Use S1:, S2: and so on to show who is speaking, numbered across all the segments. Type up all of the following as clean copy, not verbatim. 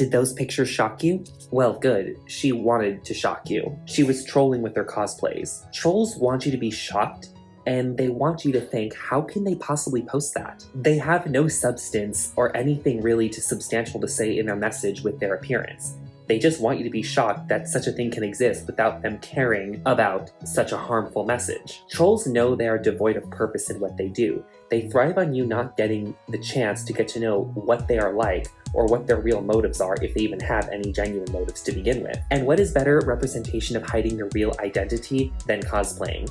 S1: Did those pictures shock you? Well, good. She wanted to shock you. She was trolling with their cosplays. Trolls want you to be shocked, and they want you to think, how can they possibly post that? They have no substance or anything really substantial to say in their message with their appearance. They just want you to be shocked that such a thing can exist without them caring about such a harmful message. Trolls know they are devoid of purpose in what they do. They thrive on you not getting the chance to get to know what they are like or what their real motives are, if they even have any genuine motives to begin with. And what is better representation of hiding your real identity than cosplaying?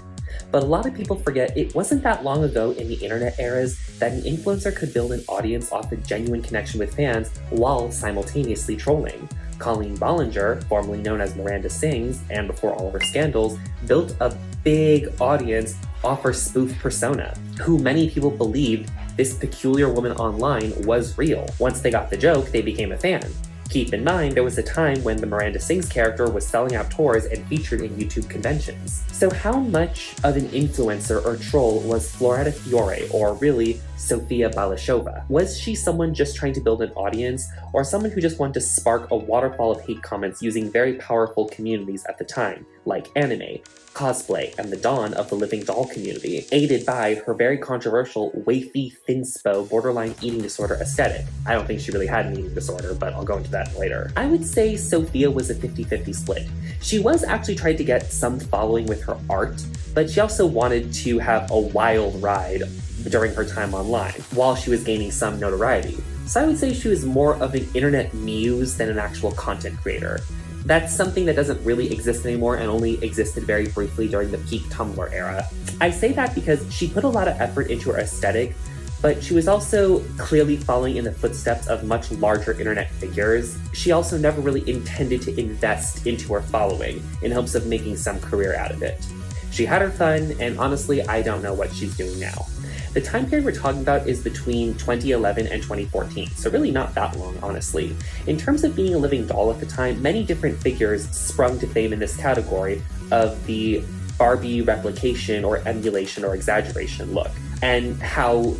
S1: But a lot of people forget it wasn't that long ago in the internet eras that an influencer could build an audience off a genuine connection with fans while simultaneously trolling. Colleen Ballinger, formerly known as Miranda Sings, and before all of her scandals, built a big audience off her spoof persona, who many people believed this peculiar woman online was real. Once they got the joke, they became a fan. Keep in mind, there was a time when the Miranda Sings character was selling out tours and featured in YouTube conventions. So how much of an influencer or troll was Floretta Fiore, or really, Sophia Balashova? Was she someone just trying to build an audience, or someone who just wanted to spark a waterfall of hate comments using very powerful communities at the time, like anime, cosplay, and the dawn of the living doll community, aided by her very controversial wafy, thinspo, borderline eating disorder aesthetic? I don't think she really had an eating disorder, but I'll go into that later. I would say Sophia was a 50-50 split. She was actually trying to get some following with her art, but she also wanted to have a wild ride during her time online, while she was gaining some notoriety. So I would say she was more of an internet muse than an actual content creator. That's something that doesn't really exist anymore and only existed very briefly during the peak Tumblr era. I say that because she put a lot of effort into her aesthetic, but she was also clearly following in the footsteps of much larger internet figures. She also never really intended to invest into her following in hopes of making some career out of it. She had her fun, and honestly, I don't know what she's doing now. The time period we're talking about is between 2011 and 2014, so really not that long, honestly. In terms of being a living doll at the time, many different figures sprung to fame in this category of the Barbie replication or emulation or exaggeration look, and how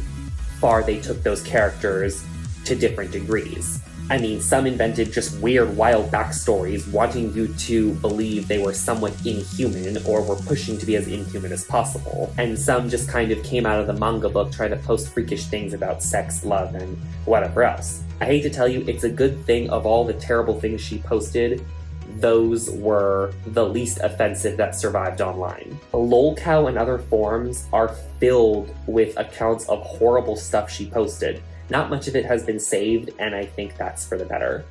S1: far they took those characters to different degrees. I mean, some invented just weird, wild backstories, wanting you to believe they were somewhat inhuman or were pushing to be as inhuman as possible. And some just kind of came out of the manga book trying to post freakish things about sex, love, and whatever else. I hate to tell you, it's a good thing of all the terrible things she posted, those were the least offensive that survived online. LolCow and other forums are filled with accounts of horrible stuff she posted. Not much of it has been saved, and I think that's for the better.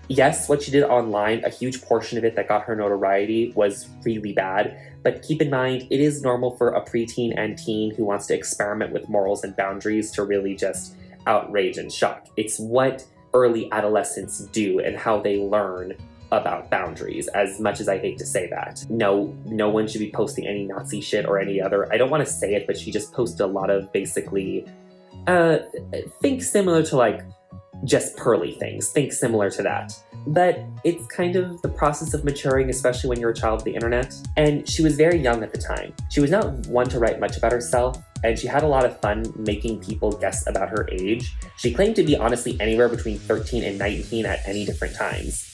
S1: Yes, what she did online, a huge portion of it that got her notoriety was really bad, but keep in mind, it is normal for a preteen and teen who wants to experiment with morals and boundaries to really just outrage and shock. It's what early adolescents do and how they learn about boundaries, as much as I hate to say that. No one should be posting any Nazi shit or any other, I don't want to say it, but she just posted a lot of basically think similar to like just pearly things, think similar to that. But it's kind of the process of maturing, especially when you're a child of the internet. And she was very young at the time. She was not one to write much about herself, and she had a lot of fun making people guess about her age. She claimed to be honestly anywhere between 13 and 19 at any different times.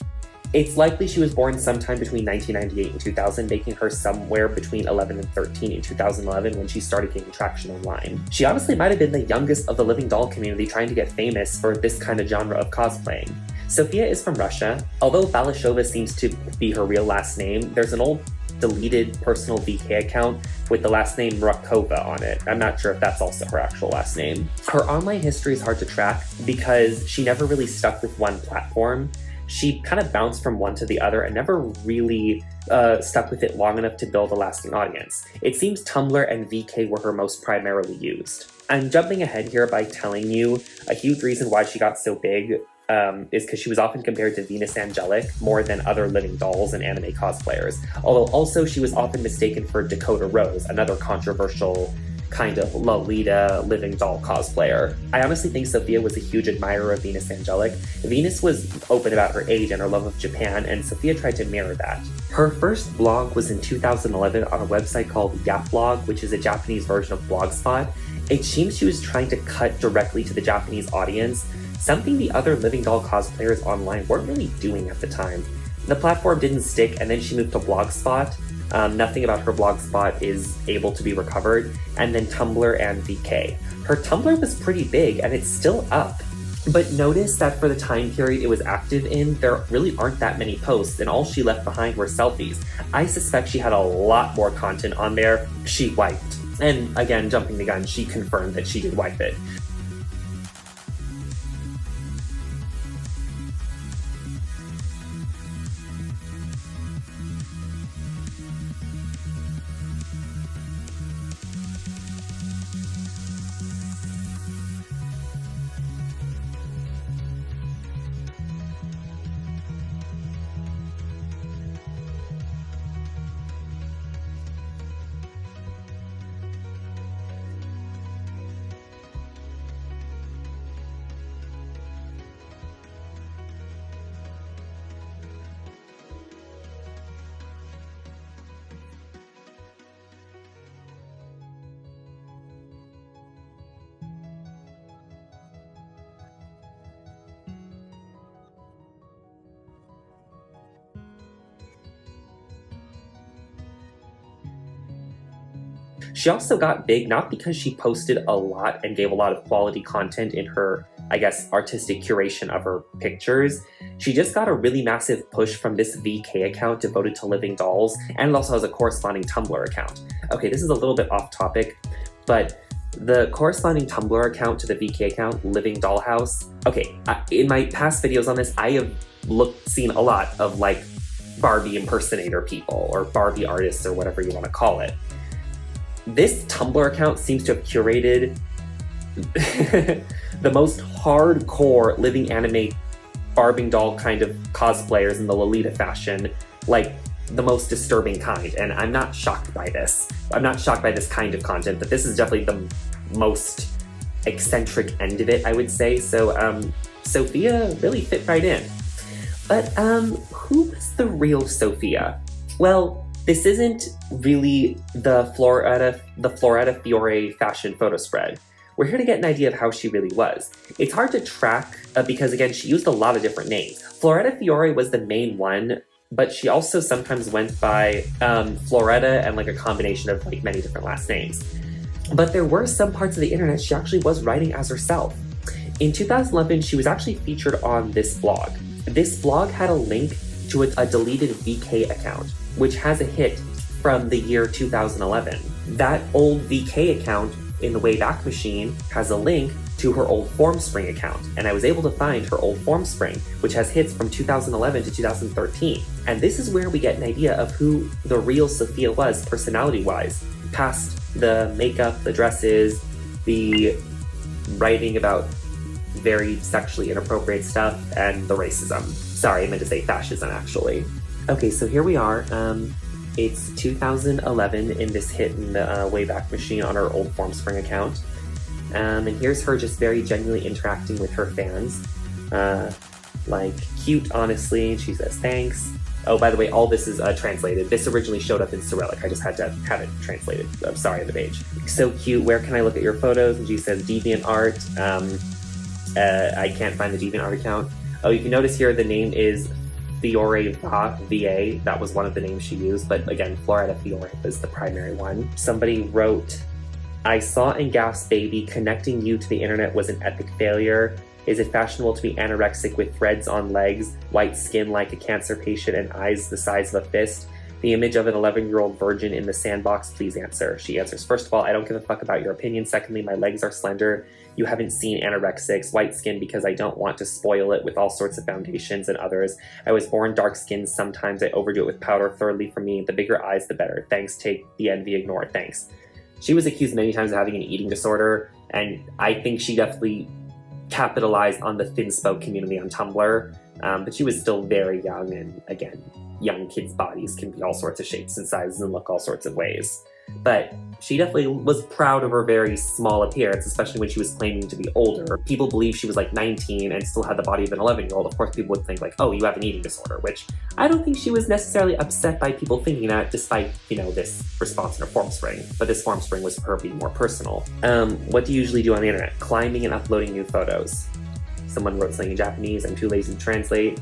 S1: It's likely she was born sometime between 1998 and 2000, making her somewhere between 11 and 13 in 2011 when she started gaining traction online. She honestly might have been the youngest of the living doll community trying to get famous for this kind of genre of cosplaying. Sophia is from Russia. Although Balashova seems to be her real last name, there's an old deleted personal VK account with the last name Rakova on it. I'm not sure if that's also her actual last name. Her online history is hard to track because she never really stuck with one platform. She kind of bounced from one to the other and never really stuck with it long enough to build a lasting audience. It seems Tumblr and VK were her most primarily used. I'm jumping ahead here by telling you a huge reason why she got so big is because she was often compared to Venus Angelic more than other living dolls and anime cosplayers. Although also she was often mistaken for Dakota Rose, another controversial kind of Lolita living doll cosplayer. I honestly think Sophia was a huge admirer of Venus Angelic. Venus was open about her age and her love of Japan, and Sophia tried to mirror that. Her first blog was in 2011 on a website called Yaplog, which is a Japanese version of Blogspot. It seems she was trying to cut directly to the Japanese audience, something the other Living Doll cosplayers online weren't really doing at the time. The platform didn't stick, and then she moved to Blogspot. Nothing about her Blogspot is able to be recovered, and then Tumblr and VK. Her Tumblr was pretty big, and it's still up. But notice that for the time period it was active in, there really aren't that many posts, and all she left behind were selfies. I suspect she had a lot more content on there she wiped. And again, jumping the gun, she confirmed that she did wipe it. She also got big not because she posted a lot and gave a lot of quality content in her, I guess, artistic curation of her pictures. She just got a really massive push from this VK account devoted to living dolls, and it also has a corresponding Tumblr account. Okay, this is a little bit off topic, but the corresponding Tumblr account to the VK account, Living Dollhouse. Okay, in my past videos on this, I have seen a lot of like Barbie impersonator people or Barbie artists or whatever you want to call it. This Tumblr account seems to have curated the most hardcore living anime Barbie doll kind of cosplayers in the Lolita fashion, like the most disturbing kind, and I'm not shocked by this. I'm not shocked by this kind of content, but this is definitely the most eccentric end of it, I would say. So Sophia really fit right in. But who was the real Sophia? Well, this isn't really the Floretta Fiore fashion photo spread. We're here to get an idea of how she really was. It's hard to track because, again, she used a lot of different names. Floretta Fiore was the main one, but she also sometimes went by Floretta and like a combination of like many different last names. But there were some parts of the internet she actually was writing as herself. In 2011, she was actually featured on this blog. This blog had a link to a deleted VK account, which has a hit from the year 2011. That old VK account in the Wayback Machine has a link to her old Formspring account, and I was able to find her old Formspring, which has hits from 2011 to 2013. And this is where we get an idea of who the real Sophia was personality-wise, past the makeup, the dresses, the writing about very sexually inappropriate stuff, and the racism. Sorry, I meant to say fascism, actually. Okay, so here we are. It's 2011 in this hit in the Wayback Machine on her old Formspring account. And here's her just very genuinely interacting with her fans. Like, cute, honestly. She says, thanks. Oh, by the way, all this is translated. This originally showed up in Cyrillic. I just had to have it translated. I'm sorry on the page. So cute. Where can I look at your photos? And she says, DeviantArt. I can't find the DeviantArt account. Oh, you can notice here the name is Fiore VA. That was one of the names she used, but again, Floretta Fiore was the primary one. Somebody wrote, I saw and gasped, baby, connecting you to the internet was an epic failure. Is it fashionable to be anorexic with threads on legs, white skin like a cancer patient, and eyes the size of a fist? The image of an 11-year-old virgin in the sandbox, please answer. She answers, first of all, I don't give a fuck about your opinion. Secondly, my legs are slender. You haven't seen anorexics, white skin, because I don't want to spoil it with all sorts of foundations and others. I was born dark skinned. Sometimes I overdo it with powder. Thirdly, for me, the bigger eyes, the better. Thanks, take the envy, ignore it, thanks. She was accused many times of having an eating disorder, and I think she definitely capitalized on the thin-spoke community on Tumblr, but she was still very young, and again, young kids' bodies can be all sorts of shapes and sizes and look all sorts of ways. But she definitely was proud of her very small appearance, especially when she was claiming to be older. People believe she was like 19 and still had the body of an 11-year-old. Of course, people would think like, oh, you have an eating disorder, which I don't think she was necessarily upset by people thinking that, despite, you know, this response in her Formspring. But this Formspring was for her being more personal. What do you usually do on the internet? Climbing and uploading new photos. Someone wrote something in Japanese. I'm too lazy to translate.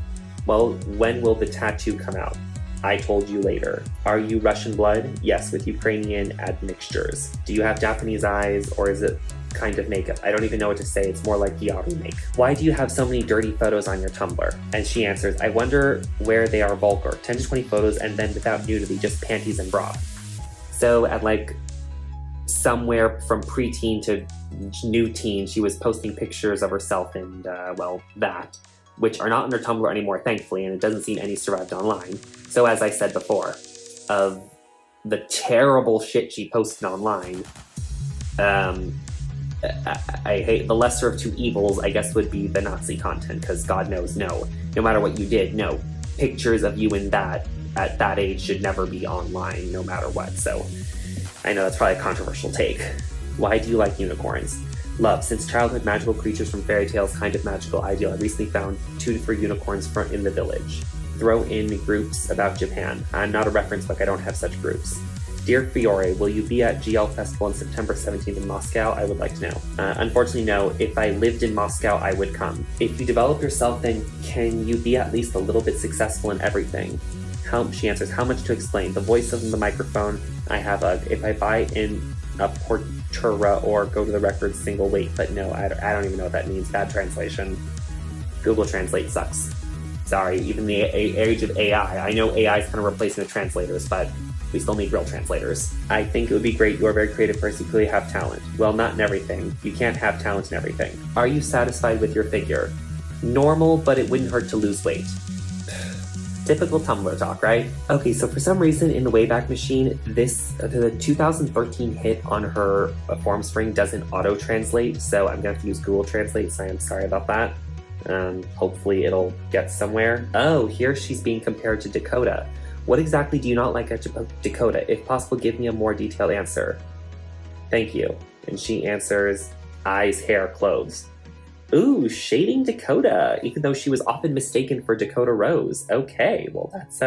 S1: Well, when will the tattoo come out? I told you later. Are you Russian blood? Yes, with Ukrainian admixtures. Do you have Japanese eyes, or is it kind of makeup? I don't even know what to say. It's more like Fiore make. Why do you have so many dirty photos on your Tumblr? And she answers, I wonder where they are vulgar. 10 to 20 photos, and then without nudity, just panties and bra. So at like somewhere from preteen to new teen, she was posting pictures of herself and, well, that, which are not on her Tumblr anymore, thankfully, and it doesn't seem any survived online. So as I said before, of the terrible shit she posted online, I hate the lesser of two evils, I guess, would be the Nazi content, because God knows, no matter what you did, no. Pictures of you in that, at that age, should never be online, no matter what. So I know that's probably a controversial take. Why do you like unicorns? Love. Since childhood, magical creatures from fairy tales, kind of magical ideal. I recently found 2 to 3 unicorns in the village. Throw in groups about Japan. I'm not a reference book, I don't have such groups. Dear Fiore, will you be at GL Festival on September 17th in Moscow? I would like to know. Unfortunately, no. If I lived in Moscow, I would come. If you develop yourself, then can you be at least a little bit successful in everything? She answers, how much to explain? The voice of the microphone, I have a, if I buy in a portura or go to the record single wait, but no, I don't even know what that means. Bad translation. Google Translate sucks. Sorry, even the age of AI. I know AI is kind of replacing the translators, but we still need real translators. I think it would be great. You're a very creative person. You clearly have talent. Well, not in everything. You can't have talent in everything. Are you satisfied with your figure? Normal, but it wouldn't hurt to lose weight. Typical Tumblr talk, right? Okay, so for some reason in the Wayback Machine, the 2013 hit on her Formspring doesn't auto-translate, so I'm gonna have to use Google Translate, so I'm sorry about that. Hopefully it'll get somewhere. Oh, here she's being compared to Dakota. What exactly do you not like at Dakota? If possible, give me a more detailed answer. Thank you. And she answers, eyes, hair, clothes. Ooh, shading Dakota, even though she was often mistaken for Dakota Rose. Okay, well that's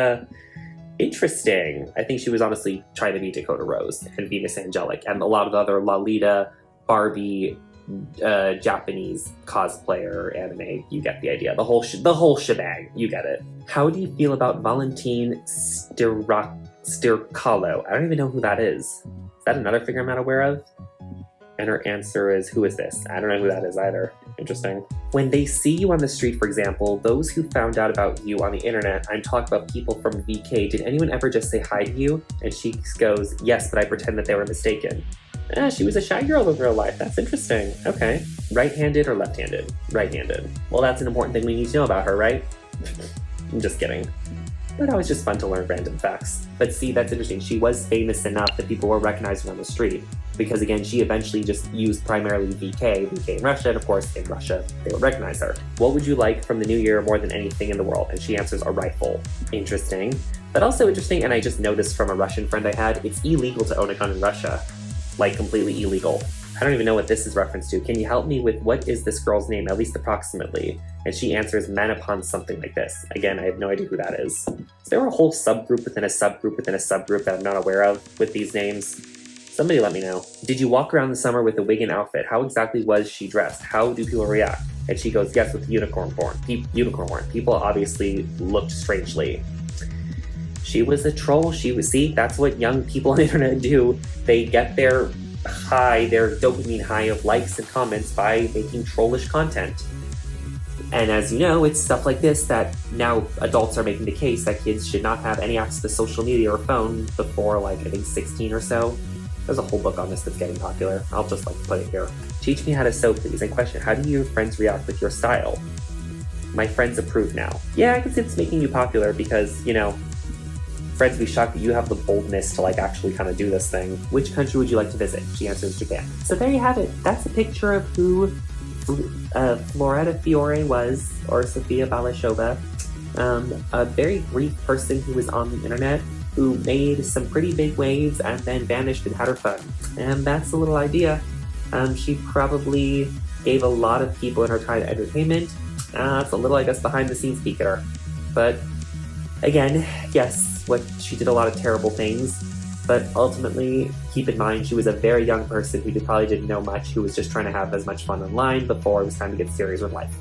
S1: interesting. I think she was honestly trying to be Dakota Rose and Venus Angelic and a lot of other Lolita, Barbie, Japanese cosplayer anime. You get the idea. The whole shebang. You get it. How do you feel about Valentin Stirkalo? I don't even know who that is. Is that another figure I'm not aware of? And her answer is, who is this? I don't know who that is either. Interesting. When they see you on the street, for example, those who found out about you on the internet, I'm talking about people from VK, did anyone ever just say hi to you? And she goes, yes, but I pretend that they were mistaken. She was a shy girl in real life. That's interesting. Okay. Right-handed or left-handed? Right-handed. Well, that's an important thing we need to know about her, right? I'm just kidding. But always just fun to learn random facts. But see, that's interesting. She was famous enough that people were recognizing her on the street. Because again, she eventually just used primarily VK in Russia, and of course, in Russia, they would recognize her. What would you like from the new year more than anything in the world? And she answers, a rifle. Interesting. But also interesting, and I just noticed from a Russian friend I had, it's illegal to own a gun in Russia. Like, completely illegal. I don't even know what this is reference to. Can you help me with what is this girl's name, at least approximately? And she answers, Manipon something like this. Again, I have no idea who that is. Is there a whole subgroup within a subgroup within a subgroup that I'm not aware of with these names? Somebody let me know. Did you walk around the summer with a wig and outfit? How exactly was she dressed? How do people react? And she goes, yes, with the unicorn horn. People obviously looked strangely. She was a troll. See, that's what young people on the internet do. They get their dopamine high of likes and comments by making trollish content. And as you know, it's stuff like this that now adults are making the case that kids should not have any access to social media or phone before, like, I think 16 or so. There's a whole book on this that's getting popular. I'll just put it here. Teach me how to sew, please. And question, how do your friends react with your style? My friends approve now. Yeah, I can see it's making you popular because, you know, friends be shocked that you have the boldness to actually kind of do this thing. Which country would you like to visit? She answers Japan. So there you have it. That's a picture of who Floretta Fiore was, or Sophia Balashova. A very brief person who was on the internet, who made some pretty big waves and then vanished and had her fun. And that's a little idea. She probably gave a lot of people in her time entertainment. It's a little, I guess, behind the scenes peek at her. But again, yes, she did a lot of terrible things, but ultimately, keep in mind, she was a very young person who probably didn't know much, who was just trying to have as much fun online before it was time to get serious with life.